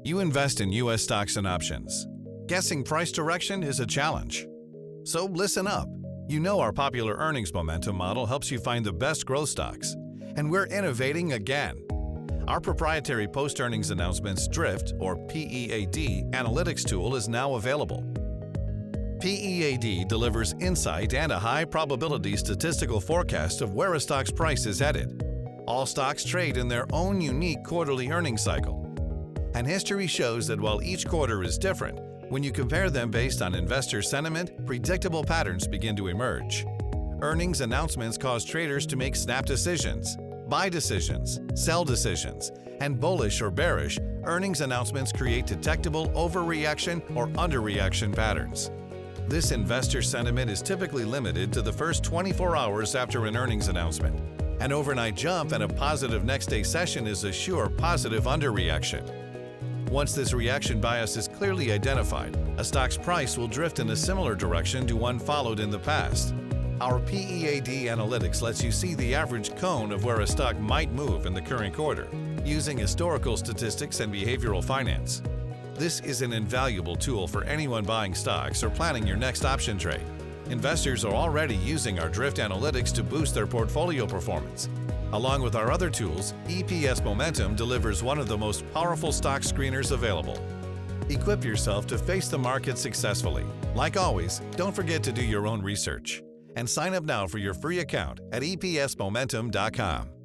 You invest in U.S. stocks and options. Guessing price direction is a challenge. So listen up. You know our popular earnings momentum model helps you find the best growth stocks. And we're innovating again. Our proprietary post-earnings announcements Drift, or PEAD, analytics tool is now available. PEAD delivers insight and a high probability statistical forecast of where a stock's price is headed. All stocks trade in their own unique quarterly earnings cycle. And history shows that while each quarter is different, when you compare them based on investor sentiment, predictable patterns begin to emerge. Earnings announcements cause traders to make snap decisions, buy decisions, sell decisions, and bullish or bearish, earnings announcements create detectable overreaction or underreaction patterns. This investor sentiment is typically limited to the first 24 hours after an earnings announcement. An overnight jump and a positive next day session is a sure positive underreaction. Once this reaction bias is clearly identified, a stock's price will drift in a similar direction to one followed in the past. Our PEAD analytics lets you see the average cone of where a stock might move in the current quarter, using historical statistics and behavioral finance. This is an invaluable tool for anyone buying stocks or planning your next option trade. Investors are already using our Drift analytics to boost their portfolio performance. Along with our other tools, EPSMomentum delivers one of the most powerful stock screeners available. Equip yourself to face the market successfully. Like always, don't forget to do your own research. And sign up now for your free account at EPSMomentum.com.